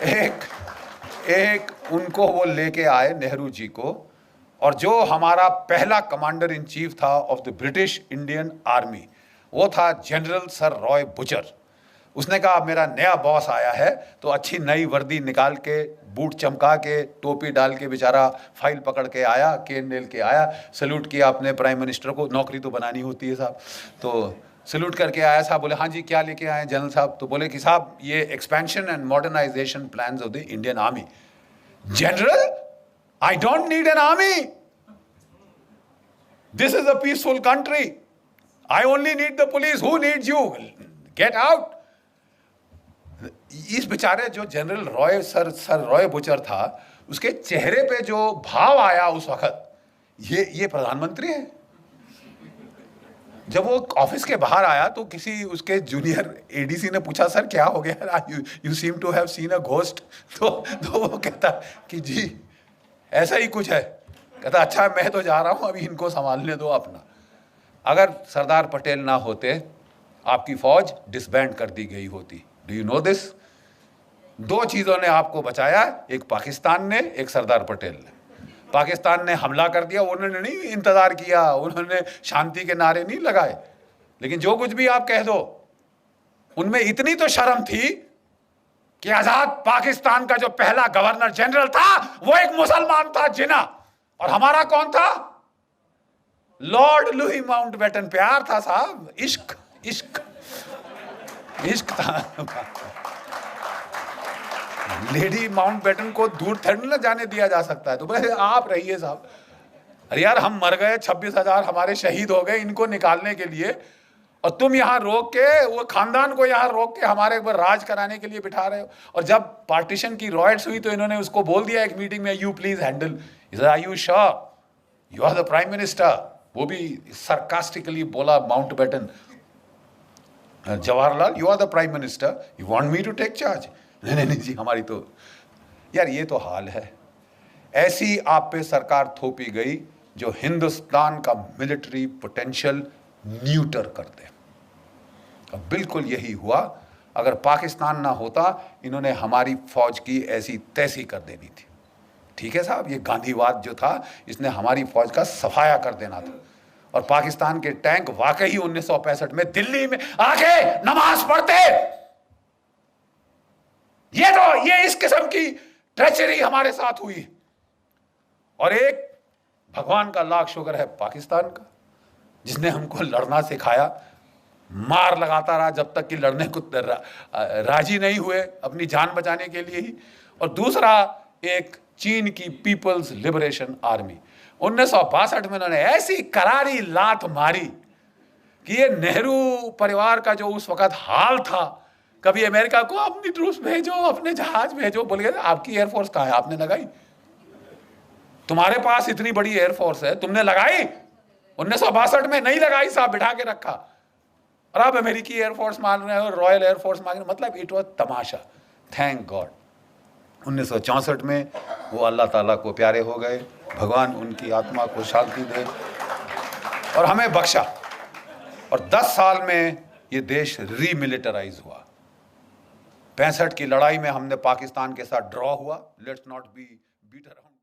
एक एक उनको वो लेके आए, नेहरू जी को, और जो हमारा पहला कमांडर इन चीफ था of the British Indian army, वो था जनरल सर रॉय बुचर। उसने कहा मेरा नया बॉस आया है, तो अच्छी नई वर्दी निकाल के, बूट चमका के, टोपी डाल के बेचारा फाइल पकड़ के आया, केन नेल के आया, सल्यूट किया अपने प्राइम मिनिस्टर को, नौकरी तो बनानी होती है साहब, तो सल्यूट करके आया साहब। बोले हाँ जी क्या लेके आए जनरल साहब? तो बोले कि साहब ये expansion and modernisation plans of the Indian army. General, I don't need an army, this is a peaceful country, I only need the police, who needs you, get out. इस बेचारे जो general Roy sir Roy Bucher था, उसके चेहरे पे जो भाव आया उस वक्त, ये प्रधानमंत्री है। जब वो ऑफिस के बाहर आया तो किसी उसके जूनियर एडीसी ने पूछा सर क्या हो गया, you seem to have seen a ghost. तो वो कहता कि जी ऐसा ही कुछ है। कहता अच्छा मैं तो जा रहा हूं, अभी इनको संभालने दो अपना। अगर सरदार पटेल ना होते, आपकी फौज डिसबैंड कर दी गई होती। Do you know this? दो चीजों ने आपको बचाया, एक पाकिस्तान ने, एक सरदार पटेल ने। पाकिस्तान ने हमला कर दिया, उन्होंने नहीं इंतजार किया, उन्होंने शांति के नारे नहीं लगाए, लेकिन जो कुछ भी आप कह दो, उनमें इतनी तो शर्म थी कि आजाद पाकिस्तान का जो पहला गवर्नर जनरल था वो एक मुसलमान था, जिना। और हमारा कौन था? Lord Louis Mountbatten. प्यार था साहब, इश्क इश्क इश्क था। लेडी माउंटबेटन को दूर थोड़ी ना जाने दिया जा सकता है, तो बोले आप रहिए साहब। अरे यार हम मर गए, 26,000 हमारे शहीद हो गए इनको निकालने के लिए, और तुम यहाँ रोक के, वो खानदान को यहाँ रोक के हमारे ऊपर राज कराने के लिए बिठा रहे हो। और जब पार्टीशन की रॉयट्स हुई तो इन्होंने उसको बोल दिया एक मीटिंग में, you please handle. Are you sure you are the prime minister? वो भी सरकास्टिकली बोला Mountbatten, Jawaharlal you are the prime minister, you want me to take charge? नहीं जी हमारी तो, यार ये तो हाल है। ऐसी आप पे सरकार थोपी गई जो हिंदुस्तान का मिलिट्री पोटेंशियल न्यूटर कर दे। अब बिल्कुल यही हुआ। अगर पाकिस्तान ना होता, इन्होंने हमारी फौज की ऐसी तैसी कर देनी थी। ठीक है साहब, ये गांधीवाद जो था, इसने हमारी फौज का सफाया कर देना था। और पाकिस्तान के टैंक वाकई 1965 में दिल्ली में आके नमाज पढ़ते। ये इस किस्म की ट्रेचरी हमारे साथ हुई। और एक भगवान का लाख शुक्र है पाकिस्तान का, जिसने हमको लड़ना सिखाया, मार लगाता रहा जब तक कि लड़ने को राजी नहीं हुए अपनी जान बचाने के लिए ही। और दूसरा एक चीन की पीपल्स लिबरेशन आर्मी, 1962 में उन्होंने ऐसी करारी लात मारी कि ये नेहरू परिवार का जो उस वक्त हाल था, कभी अमेरिका को अपनी ट्रूप्स भेजो, अपने जहाज भेजो, बोल गए आपकी एयरफोर्स कहाँ है, आपने लगाई? तुम्हारे पास इतनी बड़ी एयरफोर्स है, तुमने लगाई? 1962 में नहीं लगाई साहब, बिठा के रखा। और आप अमेरिकी एयरफोर्स मान रहे हो, रॉयल एयरफोर्स मान रहे हो, मतलब it was Tamasha. Thank God 1964 में वो अल्लाह ताला को प्यारे हो गए, भगवान उनकी आत्मा को शांति दे और हमें बख्शा। और 10 साल में ये देश रीमिलिटराइज हुआ। 65 की लड़ाई में हमने पाकिस्तान के साथ ड्रॉ हुआ। Let's not be beat around.